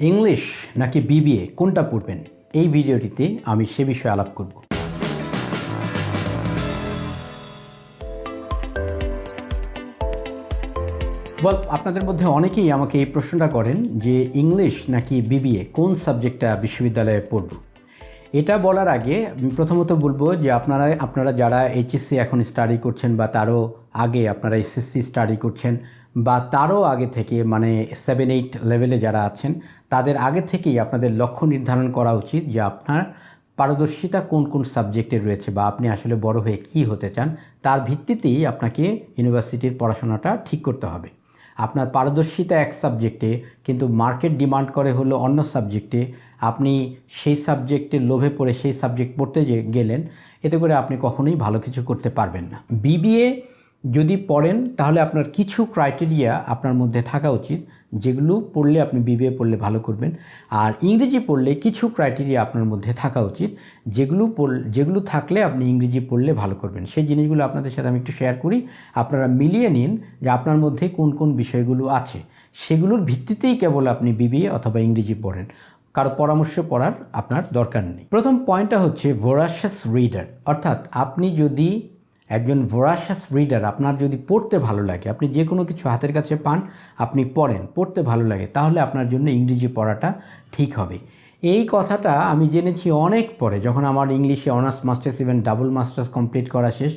English নাকি BBA কোনটা পড়বেন এই ভিডিওটিতে আমি সে বিষয়ে আলাপ করব। আপনাদের মধ্যে অনেকেই আমাকে এই প্রশ্নটা করেন যে ইংলিশ নাকি বিবিএ কোন সাবজেক্টটা বিশ্ববিদ্যালয়ে পড়ব। এটা বলার আগে প্রথমত বলবো যে আপনারা যারা এইচএসসি এখন স্টাডি করছেন বা তারও আগে আপনারা এসএসসি স্টাডি করছেন বা তারও আগে থেকে মানে 7-8 লেভেলে যারা আছেন তাদের আগে থেকেই আপনাদের লক্ষ্য নির্ধারণ করা উচিত যে আপনার পারদর্শিতা কোন কোন সাবজেক্টে রয়েছে বা আপনি আসলে বড় হয়ে কী হতে চান তার ভিত্তিতেই আপনাকে ইউনিভার্সিটির পড়াশোনাটা ঠিক করতে হবে। আপনার পারদর্শিতা এক সাবজেক্টে কিন্তু মার্কেট ডিমান্ড করে হলো অন্য সাবজেক্টে, আপনি সেই সাবজেক্টের লোভে পড়ে সেই সাবজেক্ট পড়তে গেলেন, এতে করে আপনি কখনোই ভালো কিছু করতে পারবেন না। বিবিএ যদি পড়েন তাহলে আপনার কিছু ক্রাইটেরিয়া আপনার মধ্যে থাকা উচিত যেগুলো পড়লে আপনি বিবিএ পড়লে ভালো করবেন, আর ইংরেজি পড়লে কিছু ক্রাইটেরিয়া আপনার মধ্যে থাকা উচিত যেগুলো থাকলে আপনি ইংরেজি পড়লে ভালো করবেন। সেই জিনিসগুলো আপনাদের সাথে আমি একটু শেয়ার করি, আপনারা মিলিয়ে নিন যে আপনার মধ্যে কোন কোন বিষয়গুলো আছে, সেগুলোর ভিত্তিতেই কেবল আপনি বিবিএ অথবা ইংরেজি পড়েন, কারো পরামর্শ পড়ার আপনার দরকার নেই। প্রথম পয়েন্টটা হচ্ছে ভোরাশাস রিডার, অর্থাৎ আপনি যদি একজন ভোরাশাস রিডার, আপনার যদি পড়তে ভালো লাগে, আপনি যে কোনো কিছু হাতের কাছে পান আপনি পড়েন, পড়তে ভালো লাগে, তাহলে আপনার জন্য ইংরেজি পড়াটা ঠিক হবে। এই কথাটা আমি জেনেছি অনেক পরে, যখন আমার ইংলিশে honours masters even double masters complete করা শেষ,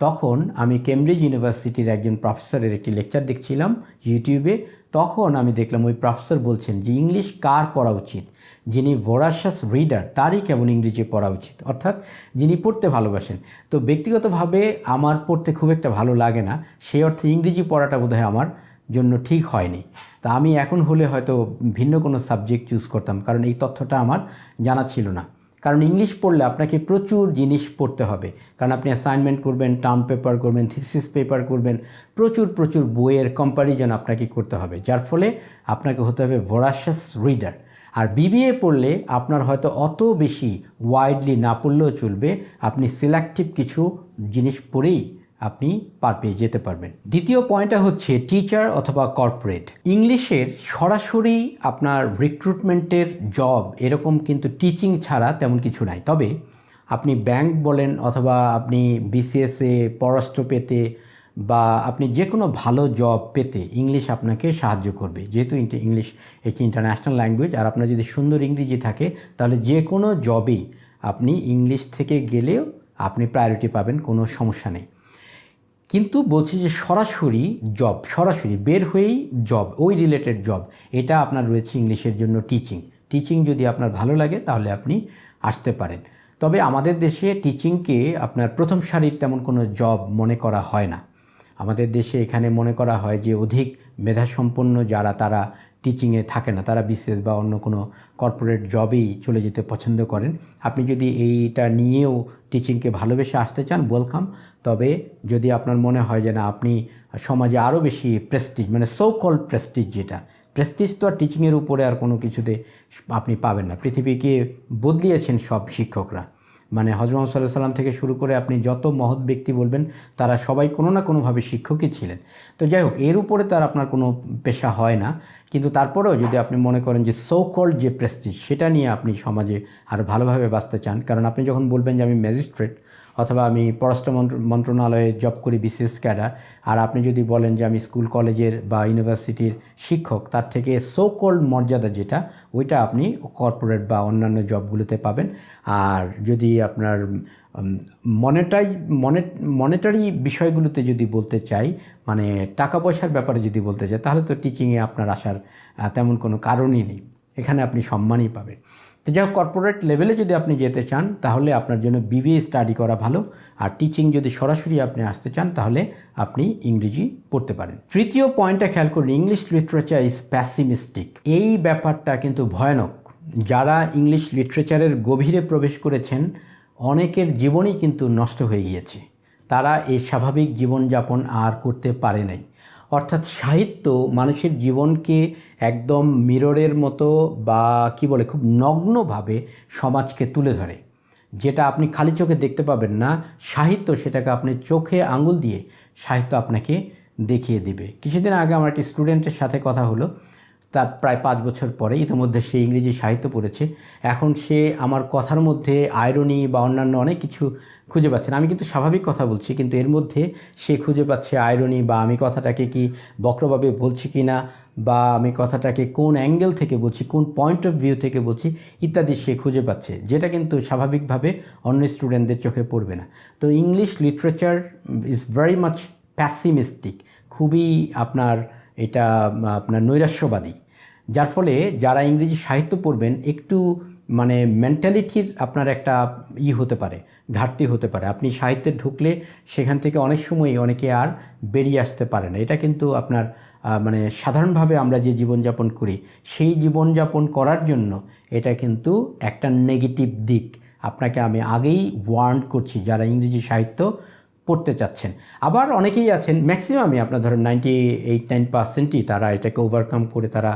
তখন আমি কেমব্রিজ ইউনিভার্সিটির একজন প্রফেসরের একটি লেকচার দেখছিলাম ইউটিউবে। তখন আমি দেখলাম ওই প্রফেসর বলছেন যে ইংলিশ কার পড়া উচিত, যিনি ভোরাশাস রিডার তারই কেবল ইংরেজি পড়া উচিত, অর্থাৎ যিনি পড়তে ভালোবাসেন। তো ব্যক্তিগতভাবে আমার পড়তে খুব একটা ভালো লাগে না, সেই অর্থে ইংরেজি পড়াটা বোধহয় আমার জন্য ঠিক হয়নি। তা আমি এখন হলে হয়তো ভিন্ন কোনো সাবজেক্ট চুজ করতাম, কারণ এই তথ্যটা আমার জানা ছিল না। কারণ ইংলিশ পড়লে আপনাকে প্রচুর জিনিস পড়তে হবে, কারণ আপনি অ্যাসাইনমেন্ট করবেন, টার্ম পেপার করবেন, থিসিস পেপার করবেন, প্রচুর বইয়ের কম্প্যারিজন আপনাকে করতে হবে, যার ফলে আপনাকে হতে হবে ভোরাশাস রিডার। আর বিবিএ পড়লে আপনার হয়তো অত বেশি ওয়াইডলি না পড়লেও চলবে, আপনি সিলেক্টিভ কিছু জিনিস পড়েই আপনি পার পেয়ে যেতে পারবেন। দ্বিতীয় পয়েন্টটা হচ্ছে টিচার অথবা কর্পোরেট। ইংলিশের সরাসরি আপনার রিক্রুটমেন্টের জব এরকম কিন্তু টিচিং ছাড়া তেমন কিছু নাই। তবে আপনি ব্যাংক বলেন অথবা আপনি বিসিএসে পররাষ্ট্র পেতে বা আপনি যে কোনো ভালো জব পেতে ইংলিশ আপনাকে সাহায্য করবে, যেহেতু ইংলিশ একটি ইন্টারন্যাশনাল ল্যাঙ্গুয়েজ। আর আপনার যদি সুন্দর ইংরেজি থাকে তাহলে যে কোনো জবেই আপনি ইংলিশ থেকে গেলেও আপনি প্রায়োরিটি পাবেন, কোনো সমস্যা নেই। কিন্তু বলছি যে সরাসরি বের হয়েই জব, ওই রিলেটেড জব, এটা আপনার রয়েছে ইংলিশের জন্য টিচিং যদি আপনার ভালো লাগে তাহলে আপনি আসতে পারেন। তবে আমাদের দেশে টিচিংকে আপনার প্রথম সারির তেমন কোনো জব মনে করা হয় না। আমাদের দেশে এখানে মনে করা হয় যে অধিক মেধাসম্পন্ন যারা তারা টিচিংয়ে থাকে না, তারা বিসিএস বা অন্য কোনো কর্পোরেট জবেই চলে যেতে পছন্দ করেন। আপনি যদি এইটা নিয়েও টিচিংকে ভালোবেসে আসতে চান, ওয়েলকাম। তবে যদি আপনার মনে হয় যে না, আপনি সমাজে আরও বেশি প্রেস্টিজ, মানে সো কল্ড প্রেস্টিজ, যেটা প্রেস্টিজ তো আর টিচিংয়ের উপরে আর কোনো কিছুতে আপনি পাবেন না। পৃথিবীকে বদলিয়েছেন সব শিক্ষকরা, মানে হযরত মুহাম্মদ সাল্লাল্লাহু আলাইহি ওয়াসাল্লাম থেকে শুরু করে আপনি যত মহৎ ব্যক্তি বলবেন তারা সবাই কোনো না কোনোভাবে শিক্ষকই ছিলেন। তো যাই হোক, এর উপরে তার আপনার কোনো পেশা হয় না, কিন্তু তারপরেও যদি আপনি মনে করেন যে সো কল্ড যে প্রেস্টিজ, সেটা নিয়ে আপনি সমাজে আরও ভালোভাবে বাঁচতে চান, কারণ আপনি যখন বলবেন যে আমি ম্যাজিস্ট্রেট অথবা আমি পররাষ্ট্র মন্ত্রণালয়ে জব করি বিসিএস ক্যাডার, আর আপনি যদি বলেন যে আমি স্কুল কলেজের বা ইউনিভার্সিটির শিক্ষক, তার থেকে সো কল্ড মর্যাদা যেটা, ওইটা আপনি কর্পোরেট বা অন্যান্য জবগুলোতে পাবেন। আর যদি আপনার মনিটারি বিষয়গুলোতে যদি বলতে চাই, মানে টাকা পয়সার ব্যাপারে যদি বলতে চাই, তাহলে তো টিচিংয়ে আপনার আসার তেমন কোনো কারণই নেই, এখানে আপনি সম্মানই পাবেন। তো যাই হোক, কর্পোরেট লেভেলে যদি আপনি যেতে চান তাহলে আপনার জন্য বিবিএ স্টাডি করা ভালো, আর টিচিং যদি সরাসরি আপনি আসতে চান তাহলে আপনি ইংরেজি পড়তে পারেন। তৃতীয় পয়েন্টটা খেয়াল করুন, ইংলিশ লিটারেচার ইজ প্যাসিমিস্টিক। এই ব্যাপারটা কিন্তু ভয়ানক। যারা ইংলিশ লিটারেচারের গভীরে প্রবেশ করেছেন অনেকের জীবনই কিন্তু নষ্ট হয়ে গিয়েছে, তারা এই স্বাভাবিক জীবনযাপন আর করতে পারে নাই। অর্থাৎ সাহিত্য মানুষের জীবনকে একদম মিররের মতো বা কি বলে খুব নগ্নভাবে সমাজকে তুলে ধরে, যেটা আপনি খালি চোখে দেখতে পাবেন না। সাহিত্য সেটাকে আপনি চোখে আঙুল দিয়ে সাহিত্য আপনাকে দেখিয়ে দিবে। কিছুদিন আগে আমার একটি স্টুডেন্টের সাথে কথা হলো, তা প্রায় 5 বছর পরে ইতিমধ্যে সে ইংরেজি সাহিত্য পড়েছে। এখন সে আমার কথার মধ্যে আয়রনি বা অন্যান্য অনেক কিছু খুঁজে পাচ্ছে না। আমি কিন্তু স্বাভাবিক কথা বলছি, কিন্তু এর মধ্যে সে খুঁজে পাচ্ছে আয়রনি, বা আমি কথাটাকে কি বক্রভাবে বলছি কি না, বা আমি কথাটাকে কোন অ্যাঙ্গেল থেকে বলছি, কোন পয়েন্ট অফ ভিউ থেকে বলছি ইত্যাদি সে খুঁজে পাচ্ছে, যেটা কিন্তু স্বাভাবিকভাবে অন্য স্টুডেন্টদের চোখে পড়বে না। তো English literature is very much প্যাসিমিস্টিক, খুবই এটা আপনার নৈরাশ্যবাদী, যার ফলে যারা ইংরেজি সাহিত্য পড়বেন একটু মেন্টালিটির আপনার একটা হতে পারে, ঘাটতি হতে পারে। আপনি সাহিত্যে ঢুকলে সেখান থেকে অনেক সময় অনেকে আর বেরিয়ে আসতে পারে না। এটা কিন্তু আপনার সাধারণভাবে আমরা যে জীবনযাপন করি সেই জীবনযাপন করার জন্য এটা কিন্তু একটা নেগেটিভ দিক। আপনাকে আমি আগেই ওয়ার্ন করছি যারা ইংরেজি সাহিত্য পড়তে চাচ্ছেন। আবার অনেকেই আছেন, ম্যাক্সিমামই আপনার ধরেন 98-99%ই তারা এটাকে ওভারকাম করে তারা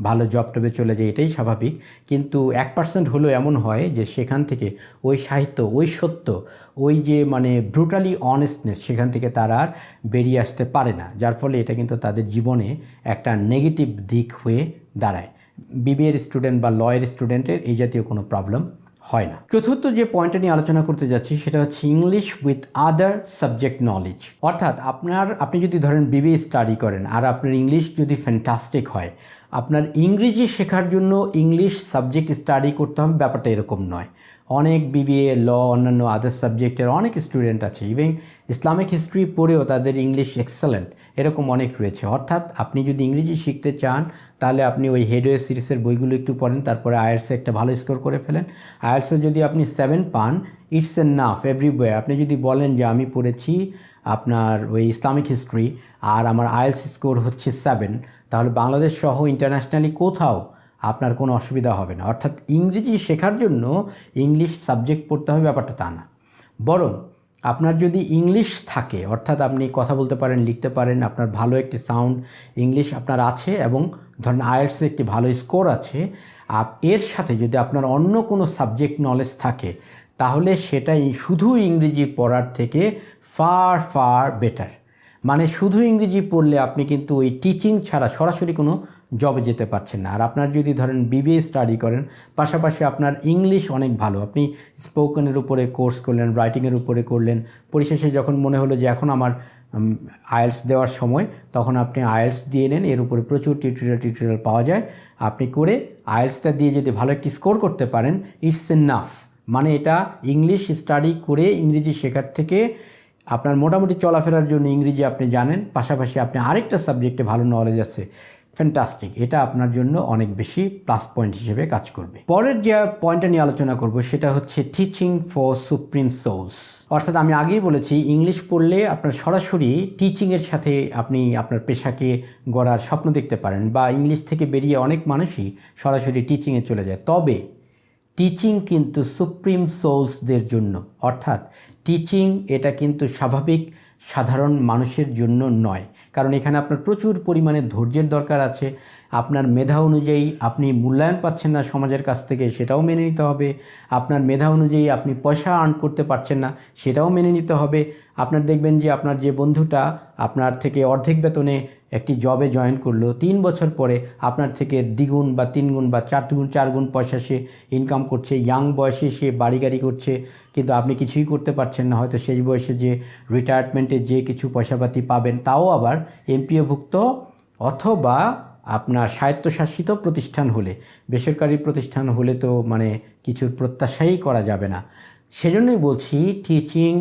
ভালো জব টবে চলে যায়, এটাই স্বাভাবিক। কিন্তু 1% হলেও এমন হয় যে সেখান থেকে ওই সাহিত্য, ওই সত্য, ওই যে ব্রুটালি অনেস্টনেস, সেখান থেকে তারা আর বেরিয়ে আসতে পারে না, যার ফলে এটা কিন্তু তাদের জীবনে একটা নেগেটিভ দিক হয়ে দাঁড়ায়। বিবিএর স্টুডেন্ট বা লয়ের স্টুডেন্টের এই জাতীয় কোনো প্রবলেম হয় না। চতুর্থ যে পয়েন্টটা নিয়ে আলোচনা করতে যাচ্ছি সেটা হচ্ছে English with other subject knowledge. অর্থাৎ আপনি যদি ধরেন বিবিএ স্টাডি করেন আর আপনার ইংলিশ যদি ফ্যান্টাস্টিক হয়, আপনার ইংরেজি শেখার জন্য ইংলিশ সাবজেক্ট স্টাডি করতে হবে, ব্যাপারটা এরকম নয়। অনেক বিবিএ, ল, অন্যান্য আদার সাবজেক্টের অনেক স্টুডেন্ট আছে, ইভেন ইসলামিক হিস্ট্রি পড়েও তাদের ইংলিশ এক্সেলেন্ট, এরকম অনেক রয়েছে। অর্থাৎ আপনি যদি ইংরেজি শিখতে চান তাহলে আপনি ওই হেডওয়ে সিরিজের বইগুলো একটু পড়েন, তারপরে আইএলটিএসে একটা ভালো স্কোর করে ফেলেন। আইএলটিএসে যদি আপনি 7 পান, ইটস এনাফ এভরিওয়্যার। আপনি যদি বলেন যে আমি পড়েছি আপনার ওই ইসলামিক হিস্ট্রি আর আমার আইএলটিএস স্কোর হচ্ছে 7, তাহলে বাংলাদেশ সহ ইন্টারন্যাশনালি কোথাও আপনার কোনো অসুবিধা হবে না। অর্থাৎ ইংরেজি শেখার জন্য ইংলিশ সাবজেক্ট পড়তে হবে, ব্যাপারটা তা না। বরং আপনার যদি ইংলিশ থাকে, অর্থাৎ আপনি কথা বলতে পারেন, লিখতে পারেন, আপনার ভালো একটি সাউন্ড ইংলিশ আপনার আছে এবং ধরেন আইএলটিএসে একটি ভালো স্কোর আছে, এর সাথে যদি আপনার অন্য কোনো সাবজেক্ট নলেজ থাকে, তাহলে সেটাই শুধু ইংরেজি পড়ার থেকে ফার ফার বেটার। শুধু ইংরেজি পড়লে আপনি কিন্তু ওই টিচিং ছাড়া সরাসরি কোনো জবে যেতে পারছেন না। আর আপনার যদি ধরেন বিবিএ স্টাডি করেন, পাশাপাশি আপনার ইংলিশ অনেক ভালো, আপনি স্পোকেনের উপরে কোর্স করলেন, রাইটিংয়ের উপরে করলেন, পরিশেষে যখন মনে হলো যে এখন আমার আইএলটিএস দেওয়ার সময়, তখন আপনি আইএলটিএস দিয়ে নেন। এর উপরে প্রচুর টিউটোরিয়াল পাওয়া যায়, আপনি করে আইএলটিএসটা দিয়ে যদি ভালো একটি স্কোর করতে পারেন, ইটস এনাফ। এটা ইংলিশ স্টাডি করে ইংরেজি শেখার থেকে আপনার মোটামুটি চলাফেরার জন্য ইংরেজি আপনি জানেন, পাশাপাশি আপনি আরেকটা সাবজেক্টে ভালো নলেজ আছে, ফ্যান্টাস্টিক। এটা আপনার জন্য অনেক বেশি প্লাস পয়েন্ট হিসেবে কাজ করবে। পরের যে পয়েন্টটা নিয়ে আলোচনা করব সেটা হচ্ছে টিচিং ফর সুপ্রিম সোলস। অর্থাৎ আমি আগেই বলেছি, ইংলিশ পড়লে আপনার সরাসরি টিচিংয়ের সাথে আপনি আপনার পেশাকে গড়ার স্বপ্ন দেখতে পারেন, বা ইংলিশ থেকে বেরিয়ে অনেক মানুষই সরাসরি টিচিংয়ে চলে যায়। তবে টিচিং কিন্তু সুপ্রিম সোলসদের জন্য, অর্থাৎ টিচিং এটা কিন্তু স্বাভাবিক সাধারণ মানুষের জন্য নয়। কারণ এখানে আপনার প্রচুর পরিমাণে ধৈর্যের দরকার আছে। আপনার মেধা অনুযায়ী আপনি মূল্যায়ন পাচ্ছেন না সমাজের কাছ থেকে, সেটাও মেনে নিতে হবে। আপনার মেধা অনুযায়ী আপনি পয়সা আর্ন করতে পারছেন না, সেটাও মেনে নিতে হবে। আপনার দেখবেন যে আপনার যে বন্ধুটা আপনার থেকে অর্ধেক বেতনে একটি জবে জয়েন করলো, 3 বছর পরে আপনার থেকে দ্বিগুণ বা 3 গুণ বা 4 গুণ পয়সা সে ইনকাম করছে। ইয়াং বয়সে সে বাড়ি গাড়ি করছে, কিন্তু আপনি কিছুই করতে পারছেন না। হয়তো শেষ বয়সে যে রিটায়ারমেন্টে যে কিছু পয়সাপাতি পাবেন, তাও আবার এমপিওভুক্ত অথবা আপনার স্বায়ত্তশাসিত প্রতিষ্ঠান হলে। বেসরকারি প্রতিষ্ঠান হলে তো কিছুর প্রত্যাশাই করা যাবে না। সেজন্যই বলছি teaching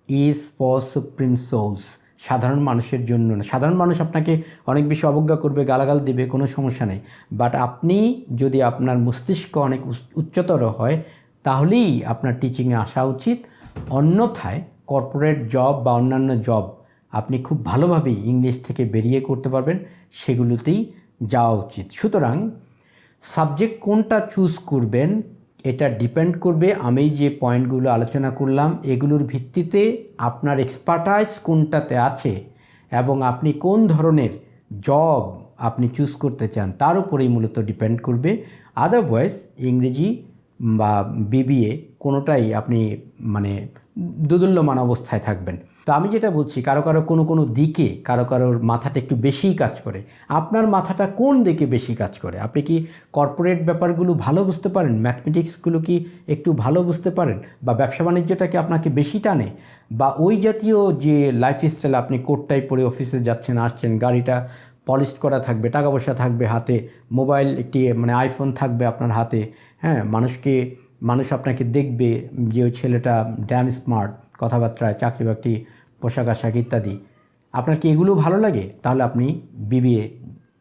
is for supreme souls, সাধারণ মানুষের জন্য না। সাধারণ মানুষ আপনাকে অনেক বেশি অবজ্ঞা করবে, গালাগাল দিবে, কোনো সমস্যা নেই। বাট আপনি যদি আপনার মস্তিষ্ক অনেক উচ্চতর হয়, তাহলেই আপনার টিচিংয়ে আসা উচিত। অন্যথায় কর্পোরেট জব বা অন্যান্য জব আপনি খুব ভালোভাবেই ইংলিশ থেকে বেরিয়ে করতে পারবেন, সেগুলোতেই যাওয়া উচিত। সুতরাং সাবজেক্ট কোনটা চুজ করবেন এটা ডিপেন্ড করবে আমি যে পয়েন্টগুলো আলোচনা করলাম এগুলোর ভিত্তিতে আপনার এক্সপার্টাইজ কোনটাতে আছে এবং আপনি কোন ধরনের জব আপনি চুজ করতে চান তার উপরেই মূলত ডিপেন্ড করবে। আদারওয়াইজ ইংরেজি বা বিবিএ কোনোটাই আপনি দোদুল্যমান অবস্থায় থাকবেন। তো আমি যেটা বলছি, কারো কারো কোনো দিকে কারোর মাথাটা একটু বেশিই কাজ করে। আপনার মাথাটা কোন দিকে বেশি কাজ করে? আপনি কি কর্পোরেট ব্যাপারগুলো ভালো বুঝতে পারেন? ম্যাথমেটিক্সগুলো কি একটু ভালো বুঝতে পারেন? বা ব্যবসা বাণিজ্যটাকে আপনাকে বেশি টানে? বা ওই জাতীয় যে লাইফস্টাইল, আপনি কোটটাই পরে অফিসে যাচ্ছেন আসছেন, গাড়িটা পলিশ করা থাকবে, টাকা পয়সা থাকবে হাতে, মোবাইল একটি মানে আইফোন থাকবে আপনার হাতে, হ্যাঁ, মানুষ আপনাকে দেখবে যে ওই ছেলেটা ড্যাম স্মার্ট, কথাবার্তায়, চাকরি বাকরি, পোশাক আশাক ইত্যাদি। আপনার কি এগুলো ভালো লাগে? তাহলে আপনি বিবিএ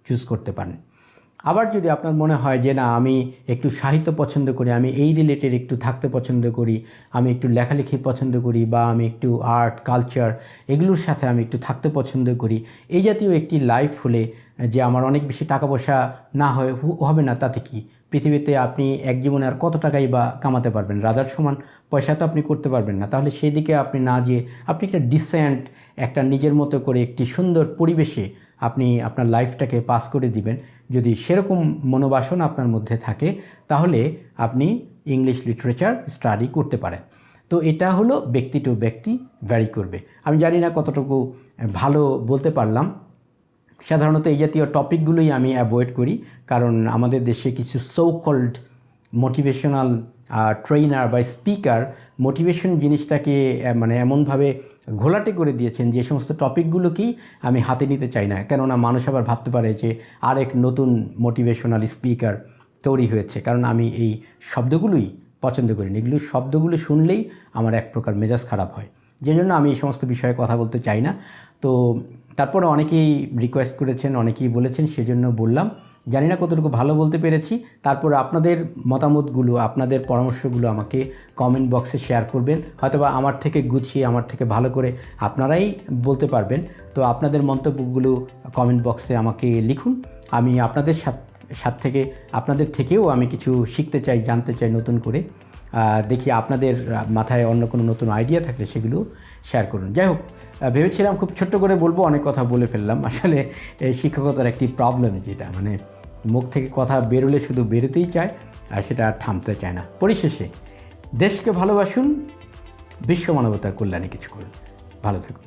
চুজ করতে পারেন। আবার যদি আপনার মনে হয় যে না, আমি একটু সাহিত্য পছন্দ করি, আমি এই রিলেটেড একটু থাকতে পছন্দ করি, আমি একটু লেখালেখি পছন্দ করি, বা আমি একটু আর্ট কালচার এগুলোর সাথে আমি একটু থাকতে পছন্দ করি, এই জাতীয় একটি লাইফ হলে, যে আমার অনেক বেশি টাকা পয়সা না হবে না, তাতে কি পৃথিবীতে আপনি এক জীবনে আর কত টাকাই বা কামাতে পারবেন? রাজার সমান পয়সা তো আপনি করতে পারবেন না। তাহলে সেই দিকে আপনি না যেয়ে আপনি একটা ডিসেন্ট, একটা নিজের মতো করে একটি সুন্দর পরিবেশে আপনি আপনার লাইফটাকে পাস করে দিবেন। যদি সেরকম মনোবাসনা আপনার মধ্যে থাকে, তাহলে আপনি ইংলিশ লিটারেচার স্টাডি করতে পারেন। তো এটা হলো ব্যক্তি টু ব্যক্তি ভ্যারি করবে। আমি জানি না কতটুকু ভালো বলতে পারলাম। সাধারণত এই জাতীয় টপিকগুলোই আমি অ্যাভয়েড করি, কারণ আমাদের দেশে কিছু সো কল্ড মোটিভেশনাল ট্রেনার বা স্পিকার মোটিভেশন জিনিসটাকে মানে এমনভাবে ঘোলাটে করে দিয়েছেন, যে সমস্ত টপিকগুলোকেই আমি হাতে নিতে চাই না। কেননা মানুষ আবার ভাবতে পারে যে আরেক নতুন মোটিভেশনাল স্পিকার তৈরি হয়েছে, কারণ আমি এই শব্দগুলোই পছন্দ করি না। এগুলো শব্দগুলো শুনলেই আমার এক প্রকার মেজাজ খারাপ হয়, যে জন্য আমি এই সমস্ত বিষয়ে কথা বলতে চাই না। তো তারপরে অনেকেই রিকোয়েস্ট করেছেন, অনেকেই বলেছেন, সেজন্য বললাম। জানি না কতটুকু ভালো বলতে পেরেছি। তারপরে আপনাদের মতামতগুলো, আপনাদের পরামর্শগুলো আমাকে কমেন্ট বক্সে শেয়ার করবেন। হয়তোবা আমার থেকে গুছিয়ে, আমার থেকে ভালো করে আপনারাই বলতে পারবেন। তো আপনাদের মন্তব্যগুলো কমেন্ট বক্সে আমাকে লিখুন। আমি আপনাদের থেকেও আমি কিছু শিখতে চাই, জানতে চাই নতুন করে। দেখি আপনাদের মাথায় অন্য কোনো নতুন আইডিয়া থাকলে সেগুলো শেয়ার করুন। যাই হোক, ভেবেছিলাম খুব ছোট্ট করে বলবো, অনেক কথা বলে ফেললাম। আসলে এই শিক্ষকতার একটি প্রবলেম, যেটা মানে মুখ থেকে কথা বেরোলে শুধু বেরোতেই চায়, আর সেটা আর থামতে চায় না। পরিশেষে দেশকে ভালোবাসুন, বিশ্ব মানবতার কল্যাণে কিছু করুন। ভালো থাকুন।